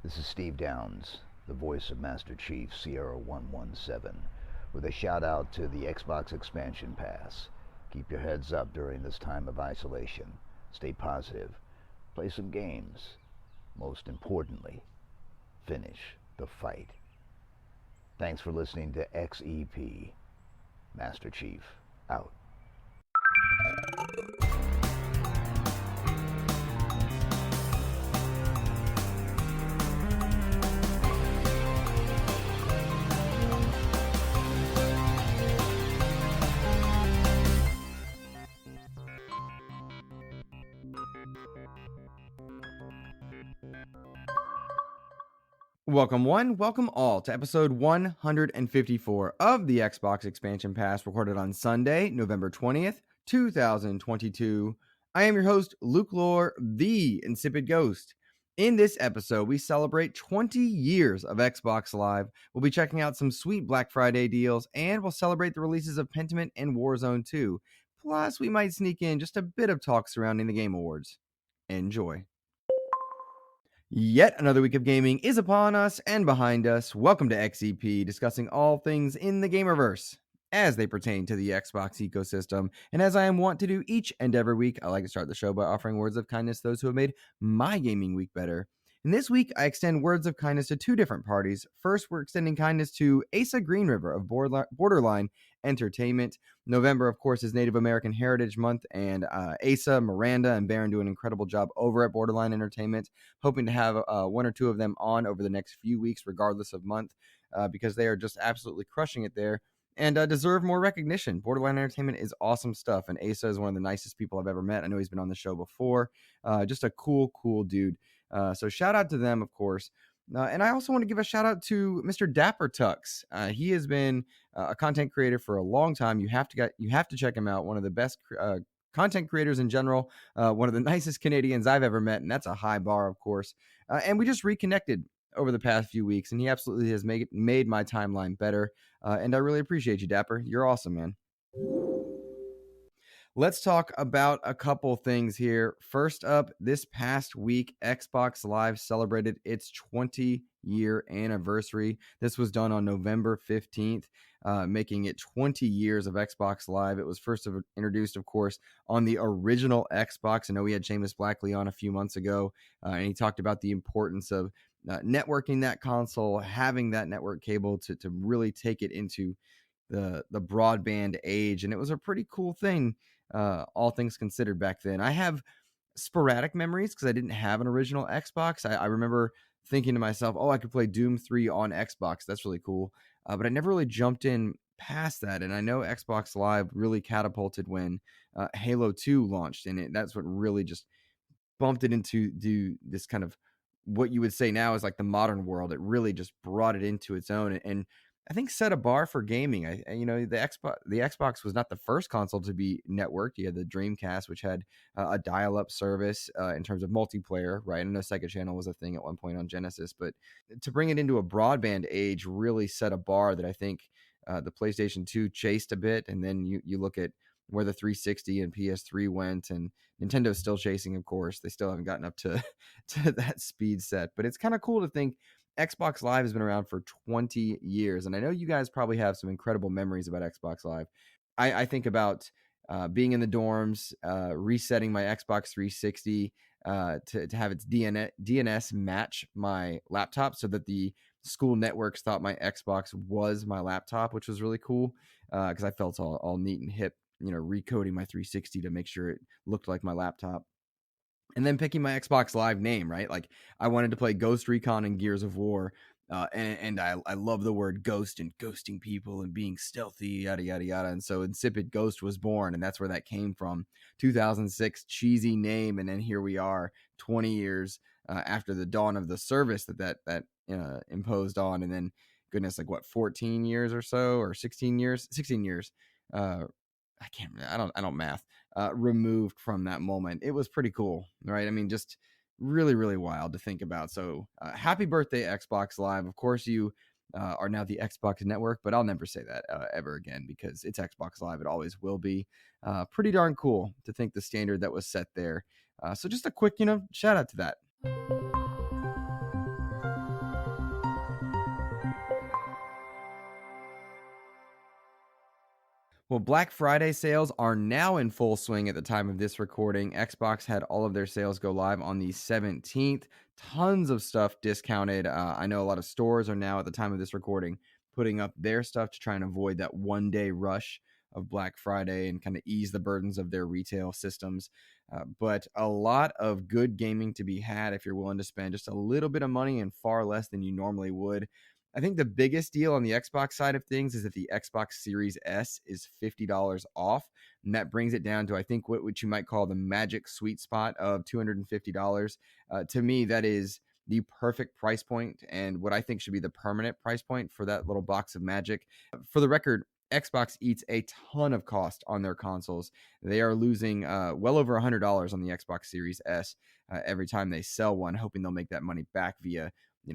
This is Steve Downs, the voice of Master Chief Sierra 117, with a shout out to the Xbox Expansion Pass. Keep your heads up during this time of isolation. Stay positive. Play some games. Most importantly, finish the fight. Thanks for listening to XEP. Master Chief, out. Welcome one, welcome all to episode 154 of the Xbox Expansion Pass, recorded on Sunday, November 20th, 2022. I am your host, Luke Lohr, the Insipid Ghost. In this episode, we celebrate 20 years of Xbox Live. We'll be checking out some sweet Black Friday deals, and we'll celebrate the releases of Pentiment and Warzone 2. Plus, we might sneak in just a bit of talk surrounding the Game Awards. Enjoy. Yet another week of gaming is upon us and behind us. Welcome to XEP, discussing all things in the gamerverse as they pertain to the Xbox ecosystem. And as I am wont to do each and every week, I like to start the show by offering words of kindness to those who have made my gaming week better. And this week, I extend words of kindness to two different parties. First, we're extending kindness to Asa Green River of Borderline Entertainment. November, of course, is Native American Heritage Month, and Asa, Miranda, and Baron do an incredible job over at Borderline Entertainment. Hoping to have one or two of them on over the next few weeks, regardless of month, because they are just absolutely crushing it there and deserve more recognition. Borderline Entertainment is awesome stuff, and Asa is one of the nicest people I've ever met. I know he's been on the show before. Just a cool dude. So shout out to them, of course. And I also want to give a shout out to Mr. Dapper Tux. He has been a content creator for a long time. You have to check him out. One of the best content creators in general. One of the nicest Canadians I've ever met, and that's a high bar, of course. And we just reconnected over the past few weeks, and he absolutely has made my timeline better. And I really appreciate you, Dapper. You're awesome, man. Let's talk about a couple things here. First up, this past week, Xbox Live celebrated its 20-year anniversary. This was done on November 15th, making it 20 years of Xbox Live. It was first introduced, of course, on the original Xbox. I know we had Seamus Blackley on a few months ago, and he talked about the importance of networking that console, having that network cable to really take it into the broadband age. And it was a pretty cool thing, all things considered, back then. I have sporadic memories because I didn't have an original Xbox. I remember thinking to myself, oh, I could play Doom 3 on Xbox. That's really cool. But I never really jumped in past that. And I know Xbox Live really catapulted when Halo 2 launched, and that's what really just bumped it into this kind of what you would say now is like the modern world. It really just brought it into its own, and I think set a bar for gaming. The Xbox was not the first console to be networked. You had the Dreamcast, which had a dial-up service in terms of multiplayer, right? I know Sega Channel was a thing at one point on Genesis, but to bring it into a broadband age really set a bar that I think the PlayStation 2 chased a bit. And then you look at where the 360 and PS3 went, and Nintendo's still chasing, of course. They still haven't gotten up to that speed set, but it's kind of cool to think Xbox Live has been around for 20 years. And I know you guys probably have some incredible memories about Xbox Live. I think about being in the dorms, resetting my Xbox 360 to have its DNS match my laptop so that the school networks thought my Xbox was my laptop, which was really cool because I felt all neat and hip, recoding my 360 to make sure it looked like my laptop. And then picking my Xbox Live name, right? Like I wanted to play Ghost Recon and Gears of War. And I love the word ghost and ghosting people and being stealthy, yada, yada, yada. And so Insipid Ghost was born, and that's where that came from. 2006, cheesy name. And then here we are 20 years after the dawn of the service that imposed on. And then, goodness, 14 years or so, or 16 years? 16 years. I don't math, removed from that moment. It was pretty cool, right? I mean, just really, really wild to think about. So happy birthday, Xbox Live. Of course, you are now the Xbox Network, but I'll never say that ever again because it's Xbox Live. It always will be. Pretty darn cool to think the standard that was set there. So just a quick, shout out to that. Well, Black Friday sales are now in full swing at the time of this recording. Xbox had all of their sales go live on the 17th. Tons of stuff discounted. I know a lot of stores are now, at the time of this recording, putting up their stuff to try and avoid that one-day rush of Black Friday and kind of ease the burdens of their retail systems. But a lot of good gaming to be had if you're willing to spend just a little bit of money and far less than you normally would. I think the biggest deal on the Xbox side of things is that the Xbox Series S is $50 off. And that brings it down to, I think, what you might call the magic sweet spot of $250. To me, that is the perfect price point and what I think should be the permanent price point for that little box of magic. For the record, Xbox eats a ton of cost on their consoles. They are losing well over $100 on the Xbox Series S every time they sell one, hoping they'll make that money back via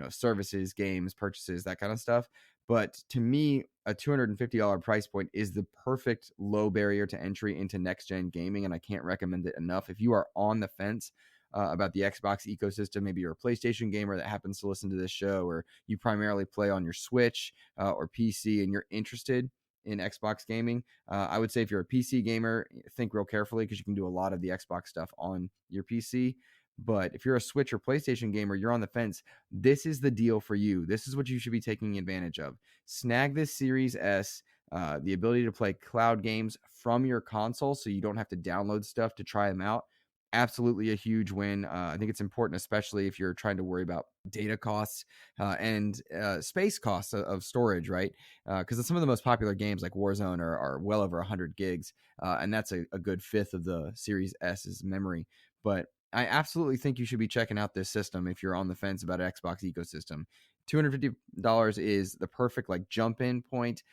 services, games, purchases, that kind of stuff. But to me, a $250 price point is the perfect low barrier to entry into next gen gaming, and I can't recommend it enough. If you are on the fence about the Xbox ecosystem, maybe you're a PlayStation gamer that happens to listen to this show, or you primarily play on your Switch or PC, and you're interested in Xbox gaming, I would say if you're a PC gamer, think real carefully because you can do a lot of the Xbox stuff on your PC. But if you're a Switch or PlayStation gamer, you're on the fence, this is the deal for you. This is what you should be taking advantage of. Snag this Series S, the ability to play cloud games from your console so you don't have to download stuff to try them out. Absolutely a huge win. I think it's important, especially if you're trying to worry about data costs and space costs of storage, right? Because some of the most popular games like Warzone are well over 100 gigs, and that's a good fifth of the Series S's memory. But I absolutely think you should be checking out this system if you're on the fence about Xbox ecosystem. $250 is the perfect jump in point.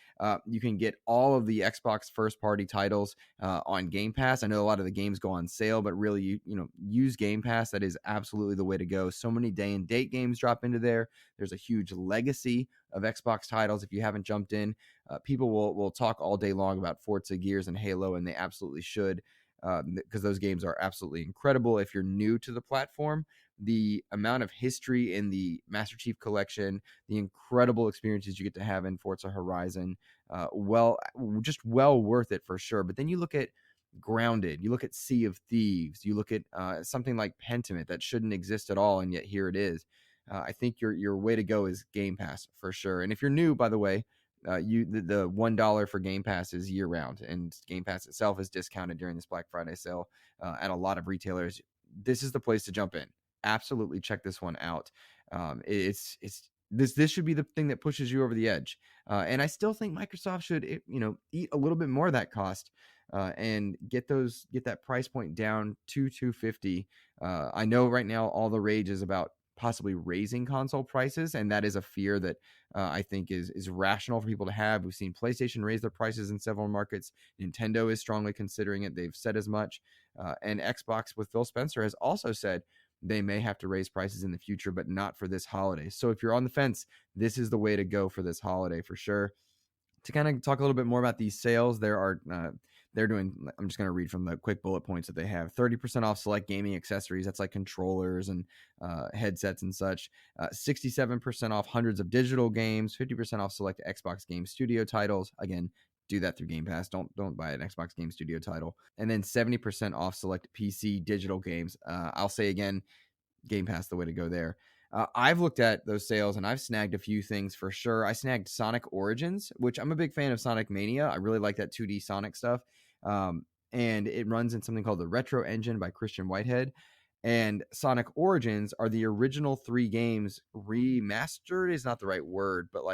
You can get all of the Xbox first party titles on Game Pass. I know a lot of the games go on sale, but really you use Game Pass. That is absolutely the way to go. So many day and date games drop into there. There's a huge legacy of Xbox titles. If you haven't jumped in, people will talk all day long about Forza, Gears, and Halo, and they absolutely should. Because those games are absolutely incredible. If you're new to the platform, the amount of history in the Master Chief Collection, the incredible experiences you get to have in Forza Horizon, just well worth it for sure. But then you look at Grounded, you look at Sea of Thieves, you look at something like Pentiment that shouldn't exist at all, and yet here it is. I think your way to go is Game Pass for sure. And if you're new, by the way, the $1 for Game Pass is year round, and Game Pass itself is discounted during this Black Friday sale at a lot of retailers. This is the place to jump in. Absolutely check this one out. This should be the thing that pushes you over the edge. And I still think Microsoft should eat a little bit more of that cost and get that price point down to $250. I know right now all the rage is about possibly raising console prices, and that is a fear that I think is rational for people to have. We've seen PlayStation raise their prices in several markets. Nintendo is strongly considering it. They've said as much. And Xbox with Phil Spencer has also said they may have to raise prices in the future, but not for this holiday. So if you're on the fence, this is the way to go for this holiday for sure. To kind of talk a little bit more about these sales, they're doing, I'm just going to read from the quick bullet points that they have. 30% off select gaming accessories. That's like controllers and headsets and such. 67% off hundreds of digital games. 50% off select Xbox Game Studio titles. Again, do that through Game Pass. Don't buy an Xbox Game Studio title. And then 70% off select PC digital games. I'll say again, Game Pass the way to go there. I've looked at those sales and I've snagged a few things for sure. I snagged Sonic Origins, which I'm a big fan of Sonic Mania. I really like that 2D Sonic stuff. And it runs in something called the Retro Engine by Christian Whitehead. And Sonic Origins are the original 3 games remastered is not the right word, but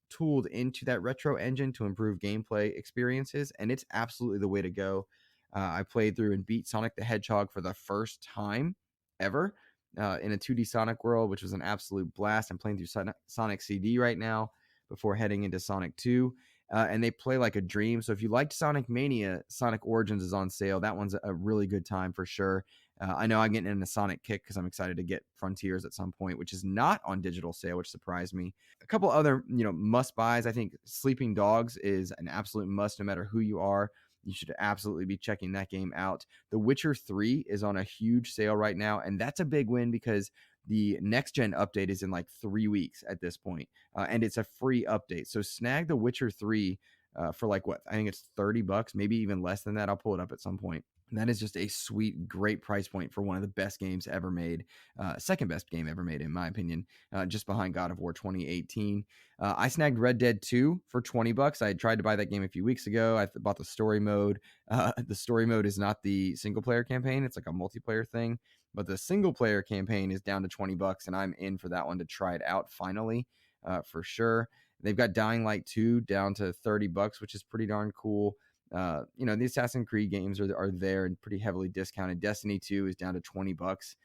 tooled into that retro engine to improve gameplay experiences. And it's absolutely the way to go. I played through and beat Sonic the Hedgehog for the first time ever. In a 2D Sonic world, which was an absolute blast. I'm playing through Sonic CD right now before heading into Sonic 2. And they play like a dream. So if you liked Sonic Mania, Sonic Origins is on sale. That one's a really good time for sure. I know I'm getting in a Sonic kick because I'm excited to get Frontiers at some point, which is not on digital sale, which surprised me. A couple other, must buys. I think Sleeping Dogs is an absolute must no matter who you are. You should absolutely be checking that game out. The Witcher 3 is on a huge sale right now, and that's a big win because the next gen update is in 3 weeks at this point, and it's a free update. So snag The Witcher 3 for like what I think it's $30, maybe even less than that. I'll pull it up at some point. And that is just a sweet, great price point for one of the best games ever made. Second best game ever made, in my opinion, just behind God of War 2018. I snagged Red Dead 2 for $20. I tried to buy that game a few weeks ago. I bought the story mode. The story mode is not the single player campaign. It's like a multiplayer thing. But the single player campaign is down to $20, and I'm in for that one to try it out finally, for sure. They've got Dying Light 2 down to $30, which is pretty darn cool. The Assassin's Creed games are there and pretty heavily discounted. Destiny 2 is down to $20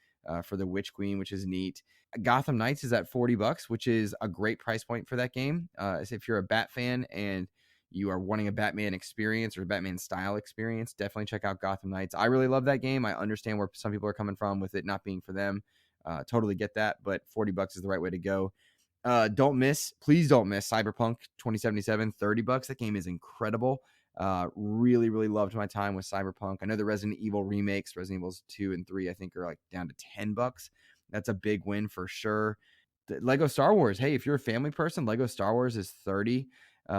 for the Witch Queen, which is neat. Gotham Knights is at $40, which is a great price point for that game. If you're a Bat fan and you are wanting a Batman experience or a Batman style experience, definitely check out Gotham Knights. I really love that game. I understand where some people are coming from with it not being for them. Totally get that, but $40 is the right way to go. Please don't miss Cyberpunk 2077, $30. That game is incredible. Really, really loved my time with Cyberpunk. I know the Resident Evil remakes, Resident Evil 2 and 3, I think are like down to $10. That's a big win for sure. The Lego Star Wars. Hey, if you're a family person, Lego Star Wars is $30,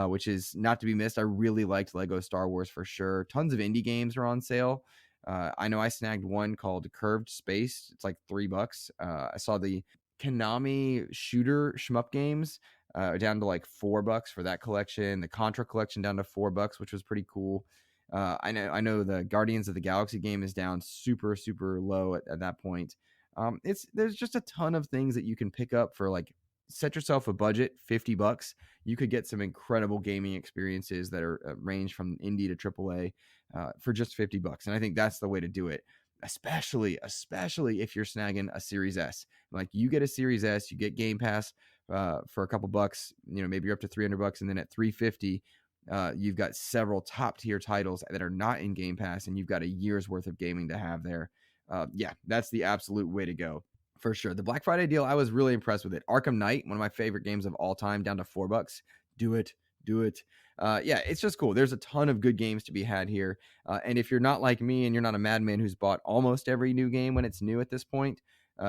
which is not to be missed. I really liked Lego Star Wars for sure. Tons of indie games are on sale. I know I snagged one called Curved Space. It's like $3. I saw the Konami shooter shmup games down to like $4 for that collection. The Contra collection down to $4, which was pretty cool. I know the Guardians of the Galaxy game is down super, super low at that point. There's just a ton of things that you can pick up for like, set yourself a budget, $50. You could get some incredible gaming experiences that are range from indie to AAA for just $50. And I think that's the way to do it. Especially if you're snagging a Series S. Like, you get a Series S, you get Game Pass for a couple bucks, maybe you're up to $300, and then at $350, you've got several top tier titles that are not in Game Pass, and you've got a year's worth of gaming to have there. That's the absolute way to go for sure. The Black Friday deal, I was really impressed with it. Arkham Knight, one of my favorite games of all time, down to $4. Do it. It's just cool. There's a ton of good games to be had here. And if you're not like me and you're not a madman who's bought almost every new game when it's new at this point,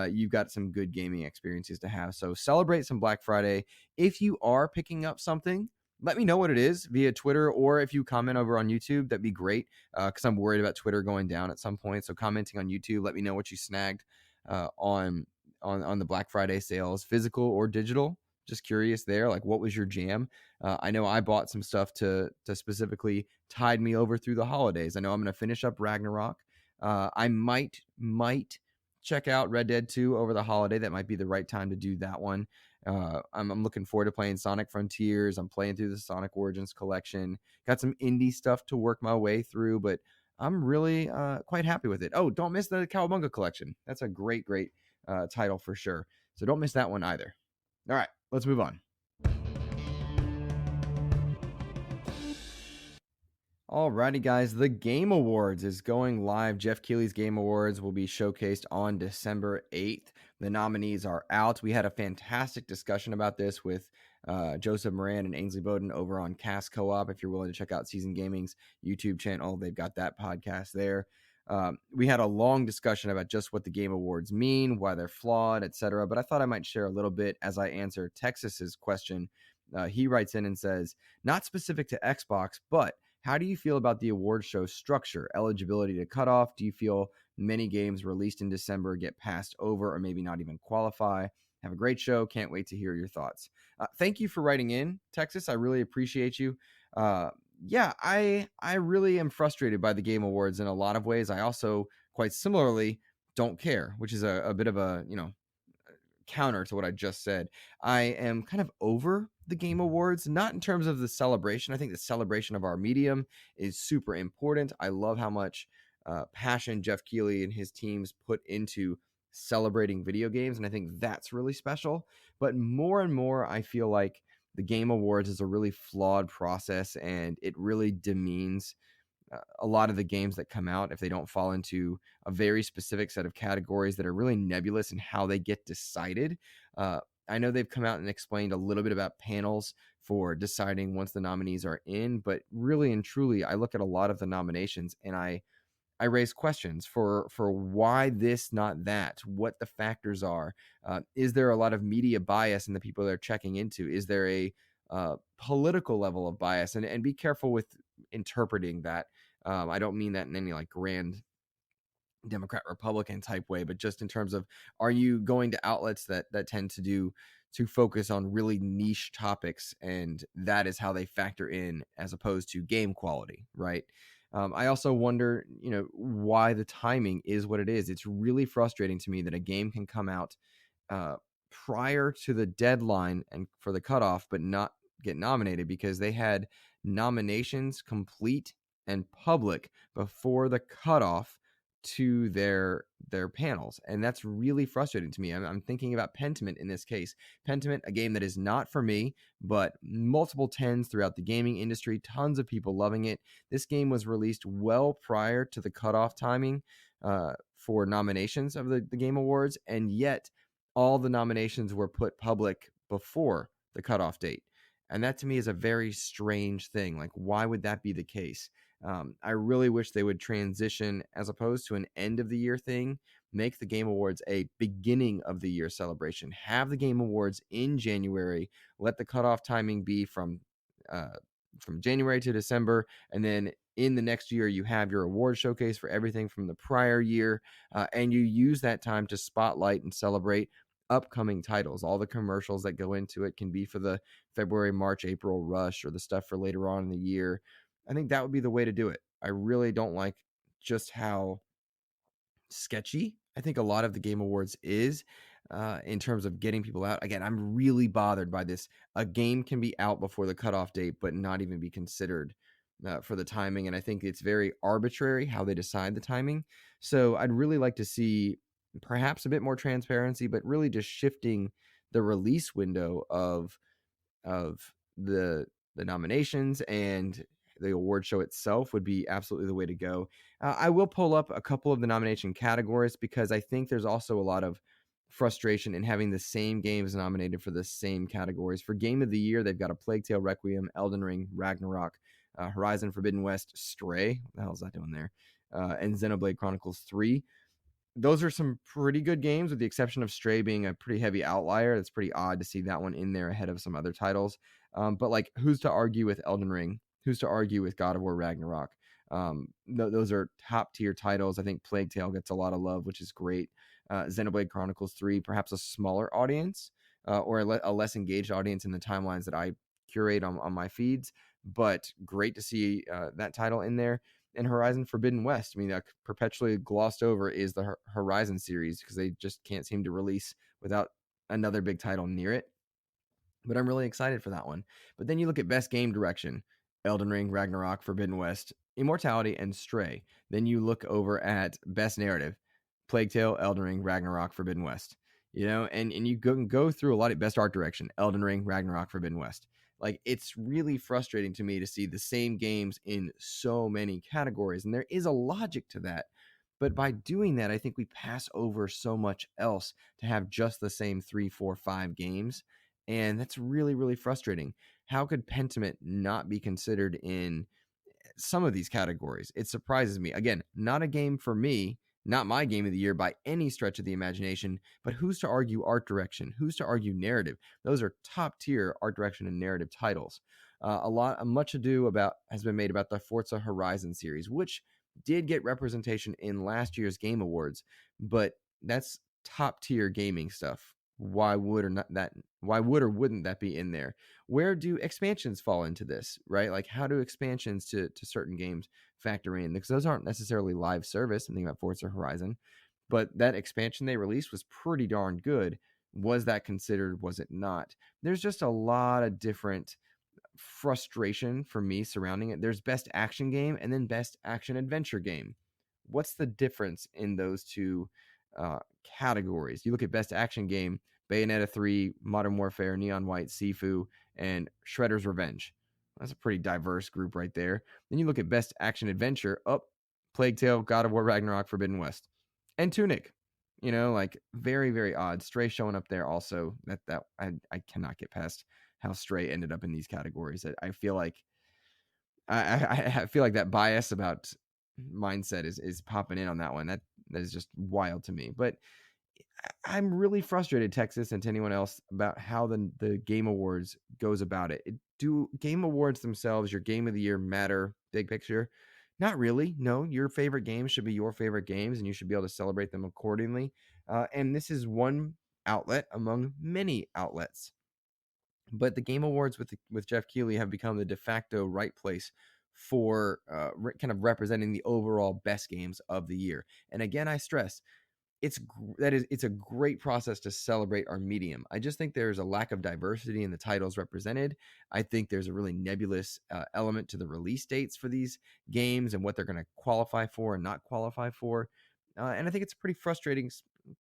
you've got some good gaming experiences to have. So celebrate some Black Friday. If you are picking up something, let me know what it is via Twitter, or if you comment over on YouTube, that'd be great, because I'm worried about Twitter going down at some point. So commenting on YouTube, let me know what you snagged on the Black Friday sales, physical or digital. Just curious there, like, what was your jam? I know I bought some stuff to specifically tide me over through the holidays. I know I'm going to finish up Ragnarok. I might check out Red Dead 2 over the holiday. That might be the right time to do that one. I'm looking forward to playing Sonic Frontiers. I'm playing through the Sonic Origins collection. Got some indie stuff to work my way through, but I'm really quite happy with it. Oh, don't miss the Cowabunga collection. That's a great title for sure. So don't miss that one either. All right, let's move on. Alrighty, guys, the Game Awards is going live. Jeff Keighley's Game Awards will be showcased on December 8th. The nominees are out. We had a fantastic discussion about this with Joseph Moran and Ainsley Bowden over on Cast Co-op. If you're willing to check out Season Gaming's YouTube channel, they've got that podcast there. We had a long discussion about just what the Game Awards mean, why they're flawed, etc. But I thought I might share a little bit as I answer Texas's question. He writes in and says, not specific to Xbox, but how do you feel about the award show structure, eligibility to cutoff? Do you feel many games released in December get passed over or maybe not even qualify? Have a great show. Can't wait to hear your thoughts. Thank you for writing in, Texas. I really appreciate you. I really am frustrated by the Game Awards in a lot of ways. I also, quite similarly, don't care, which is a bit of a, counter to what I just said. I am kind of over the Game Awards, not in terms of the celebration. I think the celebration of our medium is super important. I love how much passion Jeff Keighley and his teams put into celebrating video games, and I think that's really special. But more and more, I feel like the Game Awards is a really flawed process, and it really demeans a lot of the games that come out if they don't fall into a very specific set of categories that are really nebulous in how they get decided. I know they've come out and explained a little bit about panels for deciding once the nominees are in, but really and truly, I look at a lot of the nominations and I raise questions for why this, not that, what the factors are. Is there a lot of media bias in the people they're checking into? Is there a political level of bias, and be careful with interpreting that. I don't mean that in any like grand Democrat Republican type way, but just in terms of, are you going to outlets that tend to focus on really niche topics, and that is how they factor in as opposed to game quality, right? I also wonder, why the timing is what it is. It's really frustrating to me that a game can come out uh, prior to the deadline and for the cutoff, but not get nominated, because they had nominations complete and public before the cutoff to their panels, and that's really frustrating to me. I'm thinking about Pentiment in this case. Pentiment, a game that is not for me, but multiple tens throughout the gaming industry, tons of people loving it. This game was released well prior to the cutoff timing for nominations of the Game Awards, and yet all the nominations were put public before the cutoff date. And that to me is a very strange thing. Like, why would that be the case? I really wish they would transition, as opposed to an end of the year thing, make the Game Awards a beginning of the year celebration. Have the Game Awards in January. Let the cutoff timing be from January to December, and then in the next year you have your award showcase for everything from the prior year, and you use that time to spotlight and celebrate upcoming titles. All the commercials that go into it can be for the February, March, April rush, or the stuff for later on in the year. I think that would be the way to do it. I really don't like just how sketchy I think a lot of the Game Awards is, in terms of getting people out. Again, I'm really bothered by this. A game can be out before the cutoff date, but not even be considered for the timing. And I think it's very arbitrary how they decide the timing. So I'd really like to see perhaps a bit more transparency, but really just shifting the release window of the nominations and the award show itself would be absolutely the way to go. I will pull up a couple of the nomination categories, because I think there's also a lot of frustration in having the same games nominated for the same categories. For Game of the Year, they've got a Plague Tale Requiem, Elden Ring, Ragnarok, Horizon Forbidden West, Stray. What the hell is that doing there? And Xenoblade Chronicles 3. Those are some pretty good games, with the exception of Stray being a pretty heavy outlier. It's pretty odd to see that one in there ahead of some other titles. But like, who's to argue with Elden Ring? Who's to argue with God of War Ragnarok? Those are top tier titles. I think Plague Tale gets a lot of love, which is great. Xenoblade Chronicles 3, perhaps a smaller audience, or a less engaged audience in the timelines that I curate on my feeds. But great to see that title in there. And Horizon Forbidden West, I mean, that perpetually glossed over is the Horizon series, because they just can't seem to release without another big title near it. But I'm really excited for that one. But then you look at Best Game Direction: Elden Ring, Ragnarok, Forbidden West, Immortality, and Stray. Then you look over at Best Narrative: Plague Tale, Elden Ring, Ragnarok, Forbidden West. And you can go through a lot of Best Art Direction: Elden Ring, Ragnarok, Forbidden West. Like, it's really frustrating to me to see the same games in so many categories, and there is a logic to that. But by doing that, I think we pass over so much else to have just the same 3, 4, 5 games. And that's really, really frustrating. How could Pentiment not be considered in some of these categories? It surprises me. Again, not a game for me, not my game of the year by any stretch of the imagination, but who's to argue art direction? Who's to argue narrative? Those are top tier art direction and narrative titles. Much ado about has been made about the Forza Horizon series, which did get representation in last year's Game Awards, but that's top tier gaming stuff. Why would or wouldn't that be in there? Where do expansions fall into this, right? Like, how do expansions to certain games factor in? Because those aren't necessarily live service. I'm thinking about Forza Horizon, but that expansion they released was pretty darn good. Was that considered? Was it not? There's just a lot of different frustration for me surrounding it. There's Best Action Game and then Best Action Adventure Game. What's the difference in those two categories? You look at Best Action Game: Bayonetta 3, Modern Warfare, Neon White, Sifu, and Shredder's Revenge. That's a pretty diverse group right there. Then you look at Best Action Adventure: Plague Tale, God of War Ragnarok, Forbidden West, and Tunic. Like, very, very odd. Stray showing up there also. That I cannot get past how Stray ended up in these categories. I feel like I feel like that bias about mindset is popping in on that one. That is just wild to me. But I'm really frustrated, Texas, and to anyone else, about how the Game Awards goes about it. Do game awards themselves, your game of the year, matter big picture? Not really. No, your favorite games should be your favorite games, and you should be able to celebrate them accordingly. And this is one outlet among many outlets. But the Game Awards with Jeff Keighley have become the de facto right place for kind of representing the overall best games of the year. And again, I stress, it's a great process to celebrate our medium. I just think there's a lack of diversity in the titles represented. I think there's a really nebulous element to the release dates for these games and what they're going to qualify for and not qualify for. And I think it's a pretty frustrating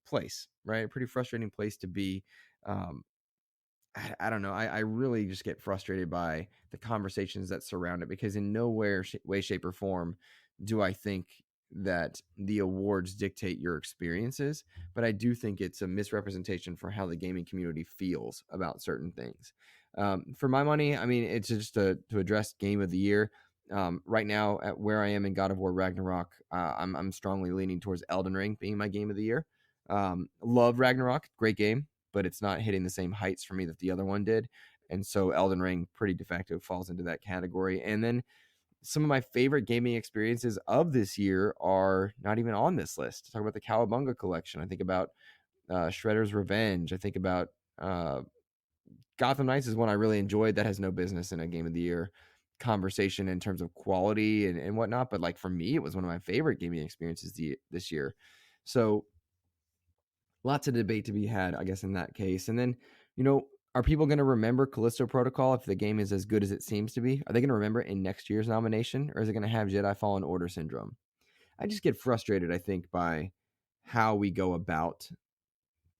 place, right? A pretty frustrating place to be. I don't know. I really just get frustrated by the conversations that surround it, because in no way, shape, or form do I think that the awards dictate your experiences, but I do think it's a misrepresentation for how the gaming community feels about certain things. For my money, I mean, it's just to address game of the year. Right now, at where I am in God of War Ragnarok, I'm strongly leaning towards Elden Ring being my game of the year. Love Ragnarok, great game, but it's not hitting the same heights for me that the other one did. And so Elden Ring pretty de facto falls into that category. And then some of my favorite gaming experiences of this year are not even on this list. Talk about the Cowabunga collection. I think about Shredder's Revenge. I think about Gotham Knights is one I really enjoyed. That has no business in a game of the year conversation in terms of quality and whatnot. But like for me, it was one of my favorite gaming experiences this year. So lots of debate to be had, I guess, in that case. And then, are people going to remember Callisto Protocol if the game is as good as it seems to be? Are they going to remember it in next year's nomination, or is it going to have Jedi Fallen Order syndrome? I just get frustrated, I think, by how we go about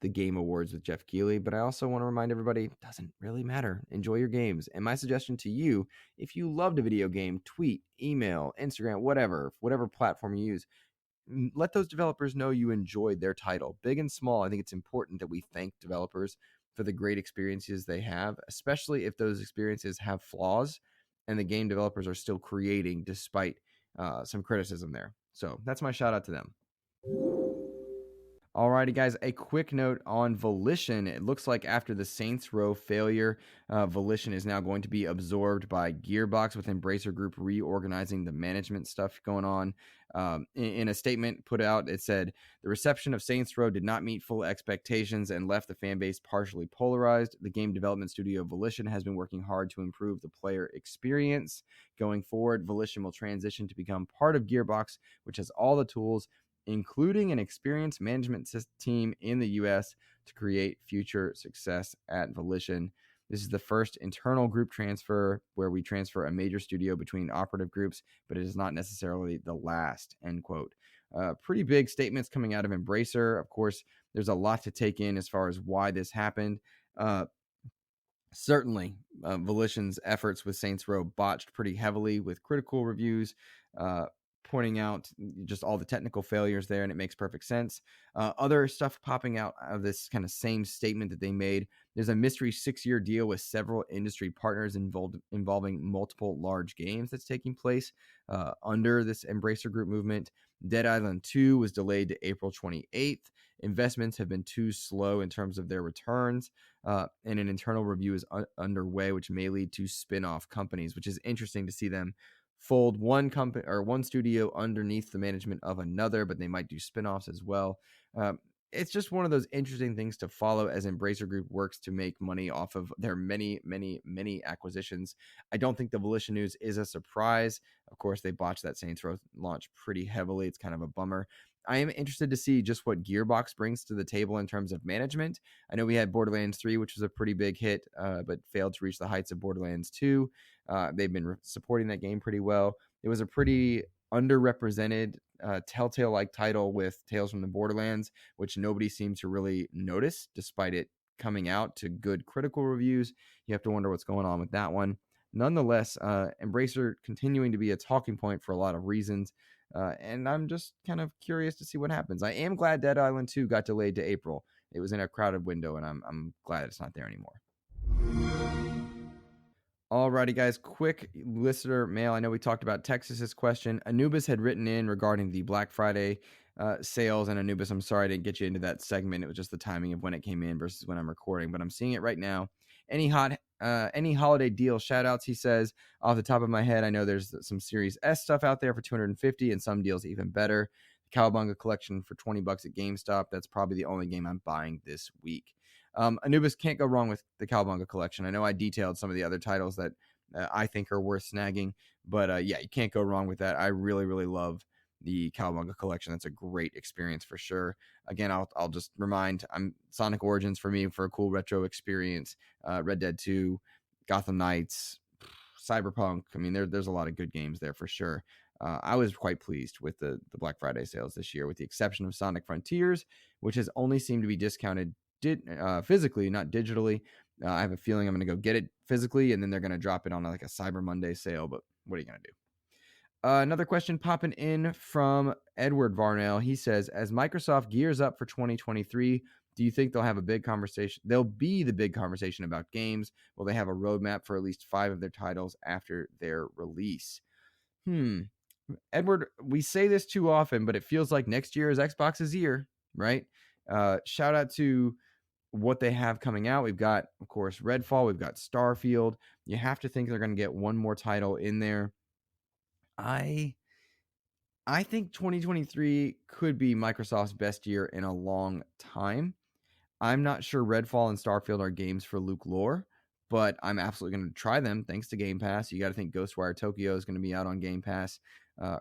the Game Awards with Jeff Keighley, but I also want to remind everybody, it doesn't really matter. Enjoy your games. And my suggestion to you, if you loved a video game, tweet, email, Instagram, whatever platform you use, let those developers know you enjoyed their title. Big and small, I think it's important that we thank developers for the great experiences they have, especially if those experiences have flaws and the game developers are still creating despite some criticism there. So that's my shout out to them. Alrighty, guys, a quick note on Volition. It looks like after the Saints Row failure, Volition is now going to be absorbed by Gearbox, with Embracer Group reorganizing the management stuff going on. In a statement put out, it said, the reception of Saints Row did not meet full expectations and left the fan base partially polarized. The game development studio Volition has been working hard to improve the player experience. Going forward, Volition will transition to become part of Gearbox, which has all the tools, including an experienced management team in the U.S. to create future success at Volition. This is the first internal group transfer where we transfer a major studio between operative groups, but it is not necessarily the last, end quote. Pretty big statements coming out of Embracer. Of course, there's a lot to take in as far as why this happened. Certainly, Volition's efforts with Saints Row botched pretty heavily, with critical reviews pointing out just all the technical failures there, and it makes perfect sense. Other stuff popping out of this kind of same statement that they made. There's a mystery 6-year deal with several industry partners involving multiple large games that's taking place under this Embracer Group movement. Dead Island 2 was delayed to April 28th. Investments have been too slow in terms of their returns, and an internal review is underway, which may lead to spin-off companies, which is interesting to see them fold one company or one studio underneath the management of another, but they might do spin-offs as well. It's just one of those interesting things to follow as Embracer Group works to make money off of their many, many, many acquisitions. I don't think the Volition news is a surprise. Of course, they botched that Saints Row launch pretty heavily. It's kind of a bummer. I am interested to see just what Gearbox brings to the table in terms of management. I know we had Borderlands 3, which was a pretty big hit, but failed to reach the heights of Borderlands 2. They've been supporting that game pretty well. It was a pretty underrepresented Telltale-like title with Tales from the Borderlands, which nobody seemed to really notice, despite it coming out to good critical reviews. You have to wonder what's going on with that one. Nonetheless, Embracer continuing to be a talking point for a lot of reasons, and I'm just kind of curious to see what happens. I am glad Dead Island 2 got delayed to April. It was in a crowded window, and I'm glad it's not there anymore. Alrighty, guys, quick listener mail. I know we talked about Texas's question. Anubis had written in regarding the Black Friday sales, and Anubis, I'm sorry I didn't get you into that segment. It was just the timing of when it came in versus when I'm recording, but I'm seeing it right now. Any holiday deal shout outs, he says. Off the top of my head, I know there's some Series S stuff out there for $250 and some deals even better. The Cowabunga collection for $20 at GameStop. That's probably the only game I'm buying this week. Anubis, can't go wrong with the Cowabunga collection. I know I detailed some of the other titles that I think are worth snagging, but yeah, you can't go wrong with that. I really, really love the Cowabunga collection. That's a great experience for sure. Again, I'll just remind, I'm Sonic Origins for me for a cool retro experience. Red Dead 2, Gotham Knights, Cyberpunk. I mean, there's a lot of good games there for sure. I was quite pleased with the Black Friday sales this year, with the exception of Sonic Frontiers, which has only seemed to be discounted physically, not digitally. I have a feeling I'm going to go get it physically, and then they're going to drop it on like a Cyber Monday sale. But what are you going to do? Another question popping in from Edward Varnell. He says, as Microsoft gears up for 2023, do you think they'll have a big conversation? There'll be the big conversation about games. Will they have a roadmap for at least 5 of their titles after their release? Edward, we say this too often, but it feels like next year is Xbox's year, right? Shout out to what they have coming out. We've got, of course, Redfall. We've got Starfield. You have to think they're going to get one more title in there. I think 2023 could be Microsoft's best year in a long time. I'm not sure Redfall and Starfield are games for Luke Lohr, but I'm absolutely going to try them thanks to Game Pass. You got to think Ghostwire Tokyo is going to be out on Game Pass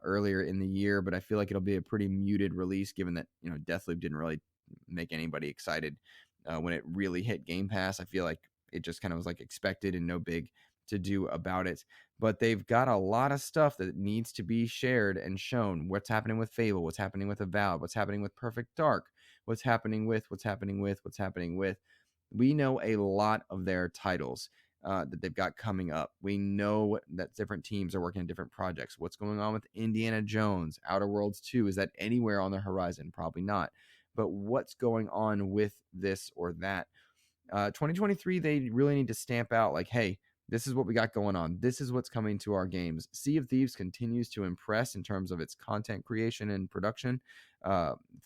earlier in the year, but I feel like it'll be a pretty muted release given that, Deathloop didn't really make anybody excited when it really hit Game Pass. I feel like it just kind of was like expected and no big to do about it. But they've got a lot of stuff that needs to be shared and shown. What's happening with Fable, what's happening with Avowed, what's happening with Perfect Dark, what's happening with. We know a lot of their titles that they've got coming up. We know that different teams are working on different projects. What's going on with Indiana Jones, Outer Worlds 2? Is that anywhere on the horizon? Probably not. But what's going on with this or that? 2023, they really need to stamp out like, hey, this is what we got going on. This is what's coming to our games. Sea of Thieves continues to impress in terms of its content creation and production.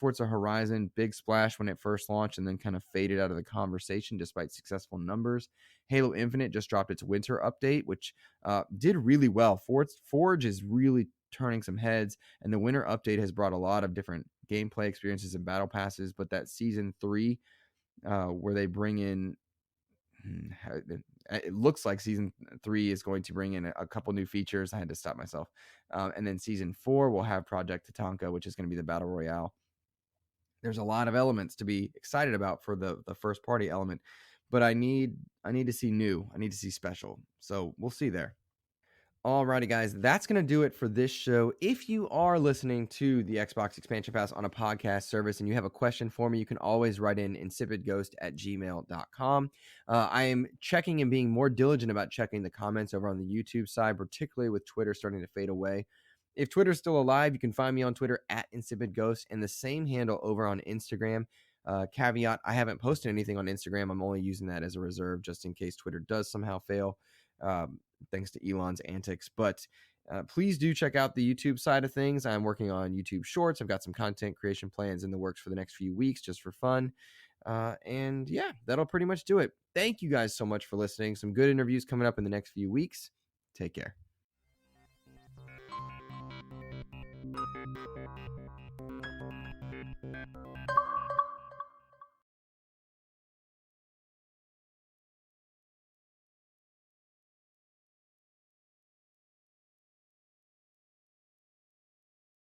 Forza Horizon, big splash when it first launched and then kind of faded out of the conversation despite successful numbers. Halo Infinite just dropped its winter update, which did really well. Forge is really turning some heads, and the winter update has brought a lot of different gameplay experiences and battle passes. But that Season 3, where they bring in... it looks like Season 3 is going to bring in a couple new features. I had to stop myself. And then Season 4 will have Project Tatanka, which is going to be the Battle Royale. There's a lot of elements to be excited about for the first party element, but I need to see new. I need to see special. So we'll see there. Alrighty, guys, that's going to do it for this show. If you are listening to the Xbox Expansion Pass on a podcast service and you have a question for me, you can always write in insipidghost@gmail.com. I am checking and being more diligent about checking the comments over on the YouTube side, particularly with Twitter starting to fade away. If Twitter's still alive, you can find me on Twitter @InsipidGhost and the same handle over on Instagram. Caveat, I haven't posted anything on Instagram. I'm only using that as a reserve just in case Twitter does somehow fail. Thanks to Elon's antics. But please do check out the YouTube side of things. I'm working on YouTube Shorts. I've got some content creation plans in the works for the next few weeks just for fun. And yeah, that'll pretty much do it. Thank you guys so much for listening. Some good interviews coming up in the next few weeks. Take care.